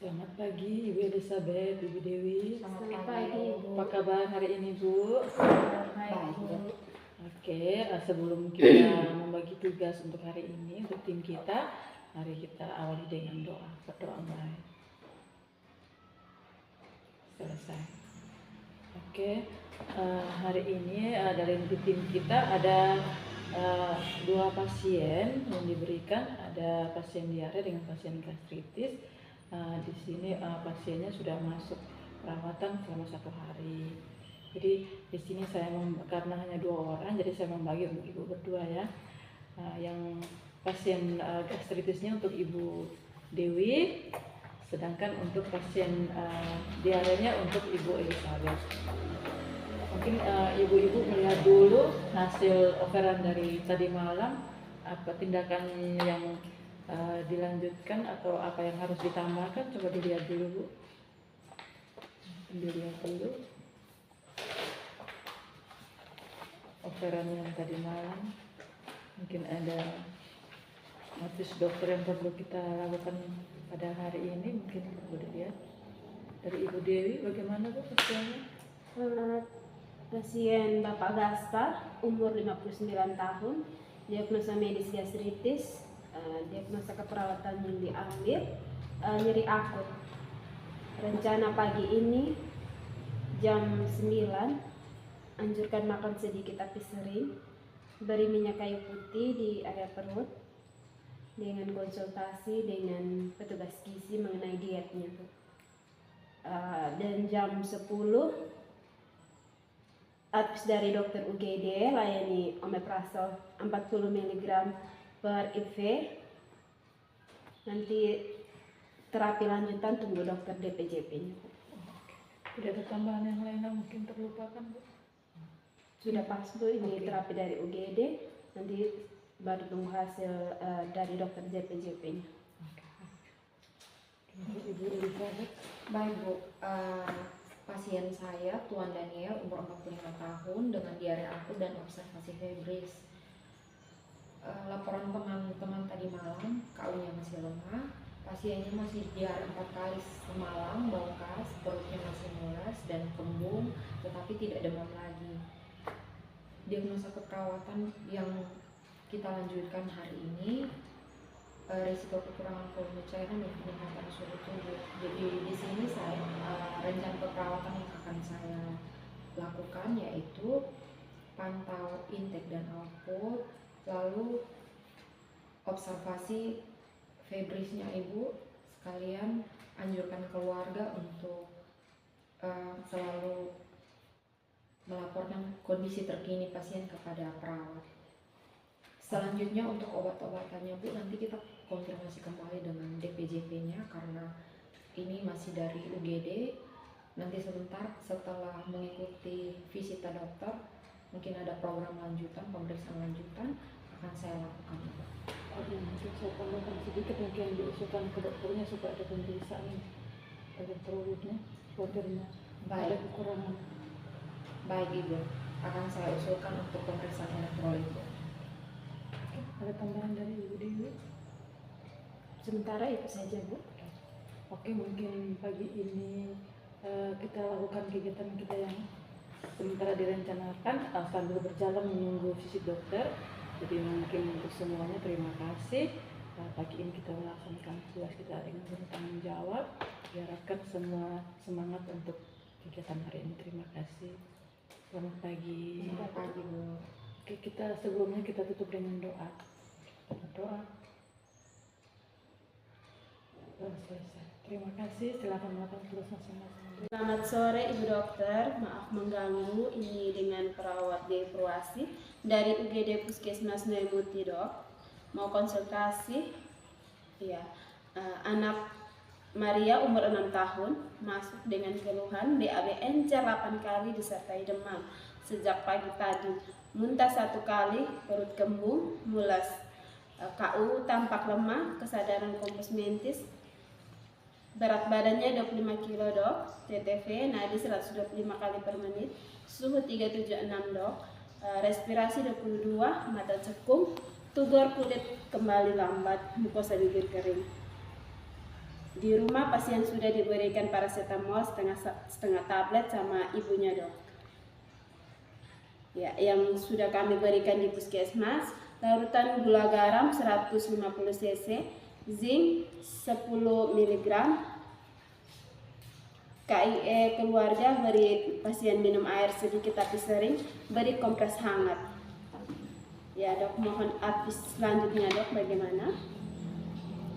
Selamat pagi Ibu Elizabeth, Ibu Dewi. Selamat pagi, Bu. Apa kabar hari ini Bu? Baik, Bu. Oke, sebelum kita membagi tugas untuk hari ini untuk tim kita, mari kita awali dengan doa, berdoa mulai. Selesai. Oke, hari ini dari tim kita ada dua pasien yang diberikan, ada pasien diare dengan pasien gastritis. Di sini pasiennya sudah masuk perawatan selama 1 hari. Jadi di sini saya karena hanya 2 orang, jadi saya membagi untuk ibu berdua ya. Yang pasien gastritisnya untuk Ibu Dewi, sedangkan untuk pasien diarenya untuk Ibu Elizabeth. Mungkin ibu-ibu melihat dulu hasil operan dari tadi malam, apa tindakan yang dilanjutkan atau apa yang harus ditambahkan, coba dilihat dulu Bu. Dilihat dulu operan yang tadi malam, mungkin ada notis dokter yang perlu kita lakukan pada hari ini, mungkin boleh lihat dari Ibu Dewi bagaimana Bu pasiennya. Pasien Bapak Gaspar, umur 59 tahun, diagnosa medis gastritis, diagnosa keperawatan yang diambil, nyeri akut. Rencana pagi ini jam 9, anjurkan makan sedikit tapi sering, beri minyak kayu putih di area perut, dengan konsultasi dengan petugas gizi mengenai dietnya. Dan jam 10, advis dari dokter UGD, layani omeprazol 40 mg per IV. Nanti terapi lanjutan tunggu dokter DPJP-nya. Tidak ada tambahan yang lain yang mungkin terlupakan Bu? Sudah pas Bu, ini terapi dari UGD, nanti baru tunggu hasil dari dokter DPJP-nya. Ibu Elizabeth. Baik Bu, pasien saya Tuan Daniel, umur 45 tahun dengan diare akut dan observasi febris. Laporan teman-teman tadi malam, KU-nya masih lemah, pasiennya masih diare 4 kali semalam, bau khas, perutnya masih mulas dan kembung, tetapi tidak demam lagi. Diagnosa keperawatan yang kita lanjutkan hari ini, risiko kekurangan volume cairan dan peningkatan suhu tubuh. Jadi di sini saya rencana keperawatan yang akan saya lakukan yaitu pantau intake dan output, lalu observasi febrisnya ibu, sekalian anjurkan keluarga untuk selalu melaporkan kondisi terkini pasien kepada perawat. Selanjutnya untuk obat-obatannya Bu, nanti kita konfirmasi kembali dengan DPJP-nya karena ini masih dari UGD. Nanti sebentar setelah mengikuti visita dokter, mungkin ada program lanjutan, pemeriksaan lanjutan akan saya lakukan Bu. Mungkin saya tambahkan sedikit, mungkin diusulkan ke dokternya supaya ada pemeriksaan elektrolitnya, waternya, ada kekurangan. Baik Ibu, akan saya usulkan untuk pemeriksaan elektrolit Bu. Ada tambahan dari Ibu Dewi? Sementara itu saja Bu. Oke, mungkin pagi ini kita lakukan kegiatan kita yang sementara direncanakan sambil berjalan menunggu visit dokter. Jadi mungkin untuk semuanya terima kasih. Pagi ini kita melaksanakan tugas kita dengan bertanggung jawab. Diharapkan semua semangat untuk kegiatan hari ini. Terima kasih. Selamat pagi. Selamat pagi Bu. Oke, kita sebelumnya kita tutup dengan doa. Doa. Selesai. Terima kasih. Silakan melakukan tugas masing-masing. Selamat sore Ibu Dokter, maaf mengganggu. Ini dengan perawat Depurwasi dari UGD Puskesmas Noimuti Dok. Mau konsultasi? Ya, anak Maria umur 6 tahun masuk dengan keluhan BAB encer 8 kali disertai demam sejak pagi tadi. Muntah 1 kali, perut kembung, mulas. KU tampak lemah, kesadaran kompos mentis. Berat badannya 25 kilo Dok, TTV nadi 125 kali per menit, suhu 376 Dok, respirasi 22, mata cekung, tugor kulit kembali lambat, mukosa bibir kering. Di rumah pasien sudah diberikan paracetamol setengah tablet sama ibunya, Dok. Ya, yang sudah kami berikan di puskesmas, larutan gula garam 150 cc, zinc 10 mg, KIE keluarga beri pasien minum air sedikit tapi sering, beri kompres hangat. Ya, Dok, mohon advis selanjutnya, Dok, bagaimana?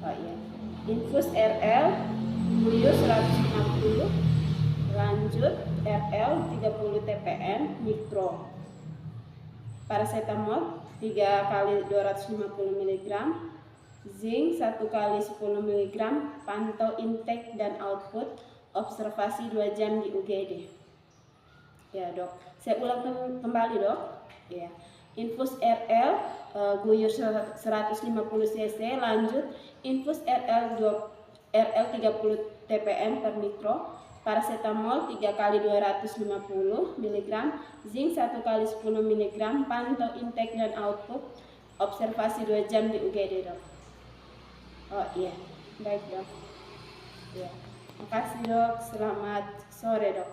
Oh iya. Infus RL guyur 150, lanjut RL 30 TPN mikro. Paracetamol 3 kali 250 mg, zinc 1 kali 10 mg, pantau intake dan output, observasi 2 jam di UGD. Ya, Dok. Saya ulang kembali, Dok. Ya. Infus RL guyur 150 cc, lanjut infus RL 30 TPM per mikro, paracetamol 3 kali 250 mg, zinc 1 kali 10 mg, pantau intake dan output, observasi 2 jam di UGD, Dok. Oh iya, baik, Dok. Ya. Makasih, Dok. Selamat sore, Dok.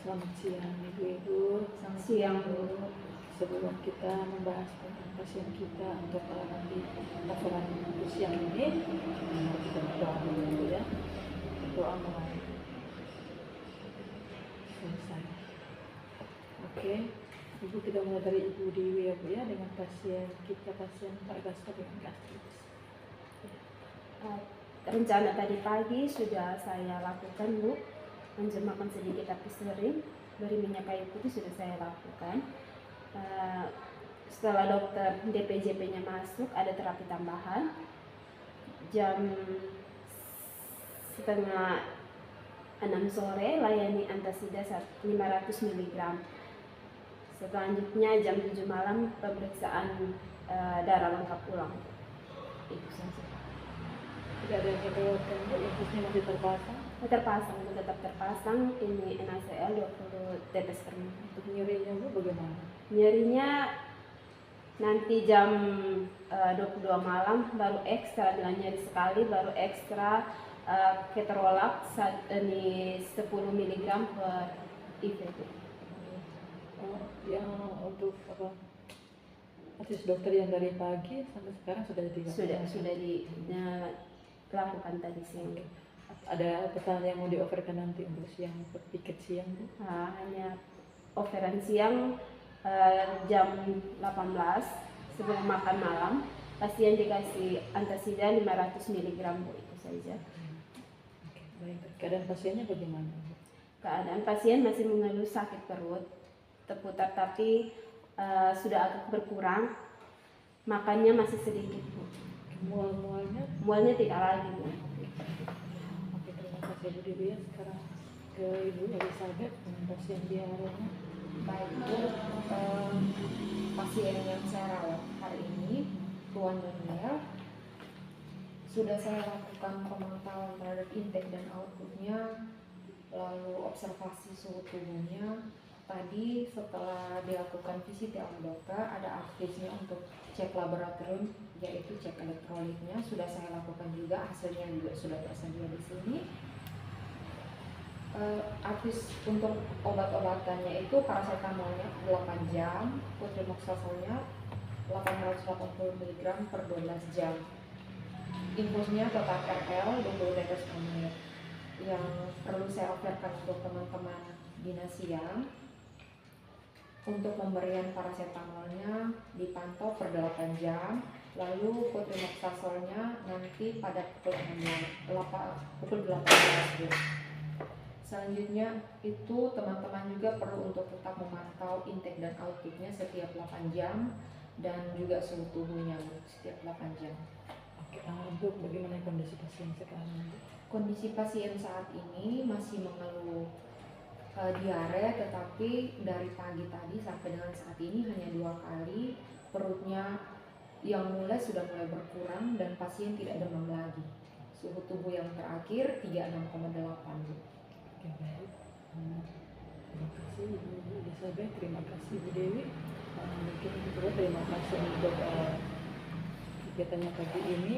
Selamat siang Ibu-Ibu. Selamat siang, Bu. Sebelum kita membahas tentang pasien kita untuk nanti laporan siang ini, kita berdoa dulu ya. Doa mulai selesai. Oke, Ibu, kita mulai dari Ibu Dewi ya Bu ya, dengan pasien kita, pasien Pak Gasto dengan gastritis. Rencana tadi pagi sudah saya lakukan, Bu. Menjemahkan sedikit tapi sering, beri minyak kayu putih sudah saya lakukan. Setelah dokter DPJP-nya masuk, ada terapi tambahan. Jam setengah 6 sore layani antasida 500 mg. Selanjutnya jam 7 malam pemeriksaan darah lengkap ulang. Itu saja. Tidak ada yang keberatan Bu, infusnya masih terpasang. Tetap terpasang. Ini NaCl 20 tetes per menit. Untuk nyerinya Bu bagaimana? Nyerinya nanti jam 22 malam baru ekstra, bila nyeri sekali baru ekstra keterolak ini 10 mg per IV. Oh, yang untuk apa? Advis dokter yang dari pagi sampai sekarang sudah dilakukan. Sudah dilakukan tadi siang. Ada pesan yang mau dioferkan nanti untuk siang, untuk piket siang Bu? Hanya offeran siang jam 18 sebelum makan malam, pasien dikasih antasida 500 mg, Bu, itu saja. Oke, baik. Keadaan pasiennya bagaimana Bu? Keadaan pasien masih mengeluh sakit perut, terputar tapi sudah agak berkurang, makannya masih sedikit, Bu. Mual-mualnya? Mualnya tidak lagi, Bu. Oke, terima kasih Bu Dewi ya. Sekarang ke Ibu Elizabeth dengan pasien diarenya. Baik, Bu. Pasien yang saya rawat hari ini, Tuan Daniel, sudah saya lakukan pemantauan terhadap intake dan outputnya, lalu observasi suhu tubuhnya. Tadi setelah dilakukan VCT oleh dokter, ada advisnya untuk cek laboratorium, yaitu cek elektrolitnya. Sudah saya lakukan juga, hasilnya juga sudah tersedia di sini. Advis untuk obat-obatannya itu paracetamolnya 8 jam, putrimoxazolnya 880 mg per 12 jam. Infusnya tetap RL 20 tetes per menit. Yang perlu saya offerkan untuk teman-teman dinas siang, untuk pemberian paracetamolnya dipantau per 8 jam, lalu putrimoxazolnya nanti pada pukul 18. Selanjutnya itu teman-teman juga perlu untuk tetap memantau intake dan outputnya setiap 8 jam dan juga suhu tubuhnya setiap 8 jam. Oke, untuk bagaimana kondisi pasien sekarang? Kondisi pasien saat ini masih mengeluh diare, tetapi dari pagi tadi sampai dengan saat ini hanya 2 kali, perutnya yang sudah mulai berkurang dan pasien tidak demam lagi. Suhu tubuh yang terakhir 36,8. Oke, baik. Terima kasih Ibu Elizabeth, terima kasih Ibu Dewi. Mungkin juga terima kasih untuk kegiatannya pagi ini.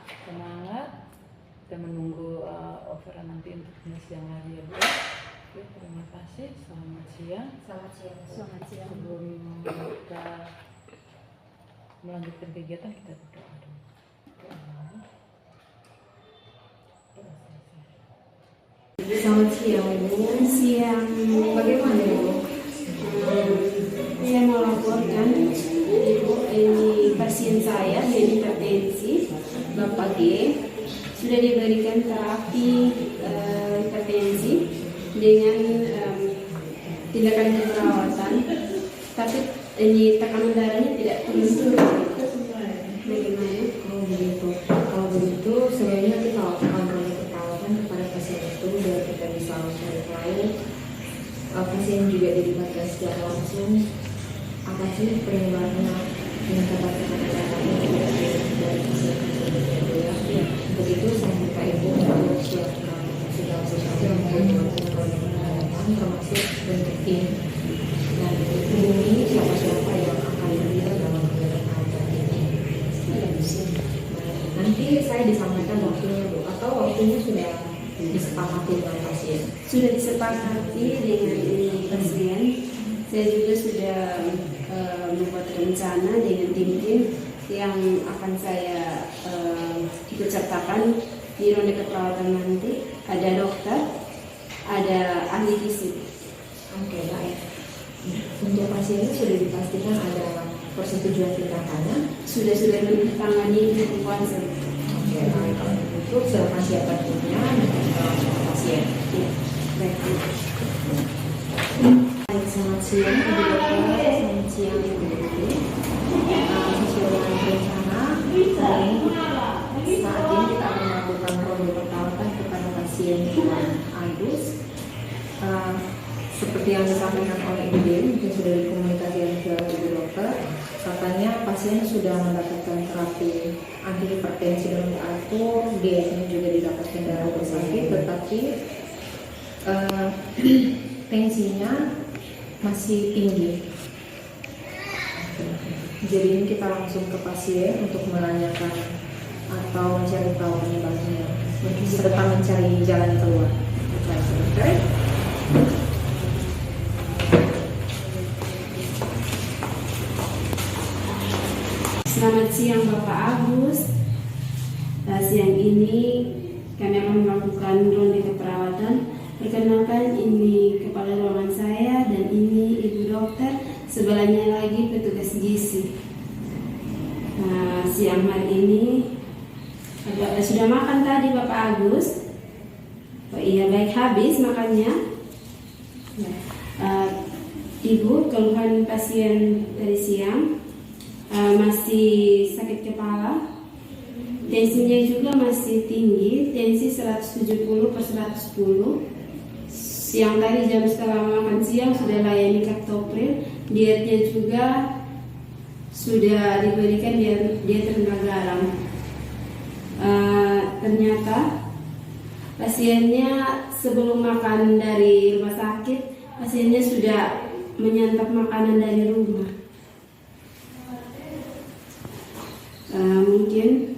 semangat. Kita menunggu overan nanti untuk siang lagi ya Bu. Oke, terima kasih. Selamat siang. Selamat siang. Selamat siang. Sebelum kita melanjutkan kegiatan kita berdoa dulu. Selamat siang, Bu. Siang. Bagaimana ya, Bu? Saya mau laporkan, Ibu, ini pasien saya dengan hipertensi, Bapak G, sudah diberikan terapi hipertensi dengan tindakan perawatan, tapi ini tekanan darahnya tidak turun-turun. Bagaimana? Oh begitu. Kalau begitu, sebenarnya kita lakukan perawatan kepada pasien itu biar kita bisa mencari tahu pasien juga dilibatkan secara langsung apa sih penyebabnya dengan tekanan darahnya dari pasien tersebut ya. Begitu saya minta Ibu untuk siapkan segala sesuatu yang menggunakan termasuk bentuk tim dan hubungi siapa-siapa yang akan terlibat dalam kegiatan ini. Nanti saya disampaikan waktunya Bu, atau waktunya sudah disepakati dengan pasien? Sudah disepakati dengan ini pasien. Saya juga sudah membuat rencana dengan tim-tim yang akan saya ikut sertakan di ronde keperawatan nanti. Ada dokter, ada ahli gizi. Oke, baik. Untuk pasien ini sudah dipastikan ada persetujuan tindakannya. Sudah menandatangani buku konsep. Oke, baik. Kalau begitu silakan siapkan bukunya dan kita langsung ke pasien. Ya, baik. Baik, selamat siang Ibu Dokter, selamat siang Ibu Dokter. Sesuai dengan rencana, saat ini kita akan melakukan ronde perawatan kepada pasien Tuan Agus. Seperti yang disampaikan oleh Ibu Dewi, mungkin sudah dikomunikasikan ke Ibu Dokter. Katanya pasien sudah mendapatkan terapi anti hipertensi dengan teratur, dietnya juga didapatkan dari rumah sakit, tetapi tensinya masih tinggi. Jadi ini kita langsung ke pasien untuk menanyakan atau mencari tahu penyebabnya, serta mencari jalan keluar. Baik, Dokter. Selamat siang Bapak Agus. Siang ini kami akan melakukan ronde keperawatan. Perkenalkan, ini kepala ruangan saya dan ini Ibu Dokter. Sebelahnya lagi petugas gizi. Siang hari ini sudah makan tadi Bapak Agus? Oh iya, baik, habis makannya. Ibu, keluhan pasien dari siang masih sakit kepala, tensinya juga masih tinggi, tensi 170/110. Siang tadi jam setelah makan siang sudah layani kaptopril, dietnya juga sudah diberikan diet rendah garam. Ternyata pasiennya sebelum makan dari rumah sakit, pasiennya sudah menyantap makanan dari rumah. Mungkin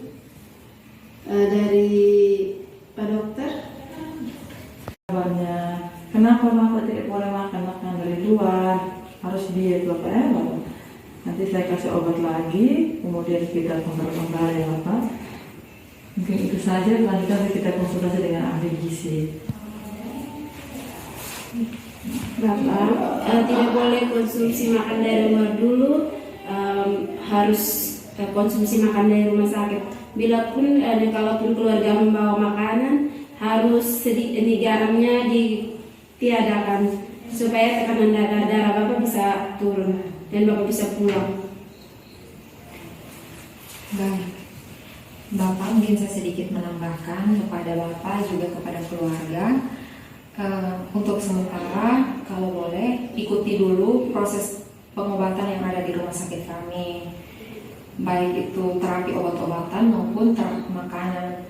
dari Pak Dokter. Kabarnya, kenapa Bapak tidak boleh makan makanan dari luar? Harus diet Bapak ya Bapak. Nanti saya kasih obat lagi, kemudian kita kontrol ya Bapak. Mungkin itu saja, lanjutkan kita konsultasi dengan ahli gizi. Bapak tidak boleh konsumsi makan dari luar dulu, harus konsumsi makan dari rumah sakit. Bila pun kalaupun keluarga membawa makanan, harus ini garamnya ditiadakan supaya tekanan darah Bapak bisa turun dan Bapak bisa pulang. Baik, Bapak mungkin saya sedikit menambahkan kepada Bapak juga kepada keluarga. Untuk sementara, kalau boleh ikuti dulu proses pengobatan yang ada di rumah sakit kami, baik itu terapi obat-obatan maupun terapi makanan,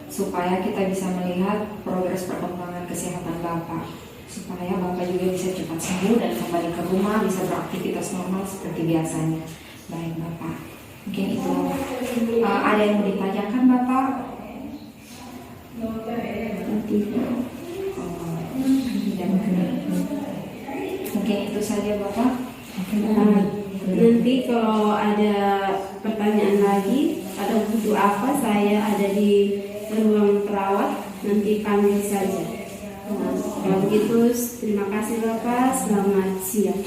supaya kita bisa melihat progres perkembangan kesehatan Bapak, supaya Bapak juga bisa cepat sembuh dan kembali ke rumah bisa beraktivitas normal seperti biasanya. Baik Bapak. Mungkin itu. Ada yang mau ditanyakan Bapak? Mungkin itu saja Bapak. Nanti kalau ada pertanyaan lagi atau butuh apa, saya ada di ruang perawat, nanti panggil saja. Kalau begitu, terima kasih Bapak, selamat siang.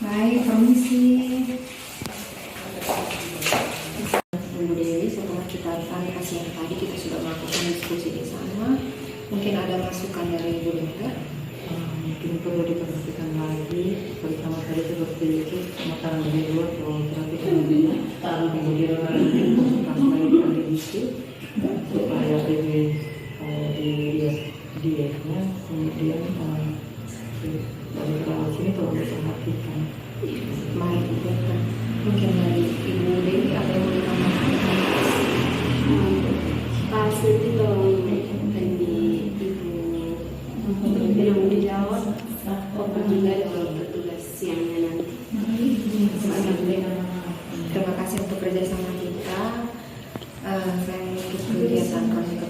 Baik, permisi. Bu Dewi, setelah kita tanya pasien tadi, kita sudah melakukan diskusi di sana. Mungkin ada masukan dari Ibu Dokter? Mungkin perlu diperhatikan lagi, pertama tadi seperti itu makanan dari luar kalau perhatikan dulu, kemudian konsultasi lagi isi supaya dilihat dietnya, kemudian dari perawat sini tolong diperhatikan. Baik, Dokter. Mungkin dari Ibu Dewi apa yang mau ditambahkan? Pas nanti tolong yang dijawab, juga kalau bertugas siangnya nanti. Terima kasih untuk kerjasama kita. Saya mengikuti kegiatan kami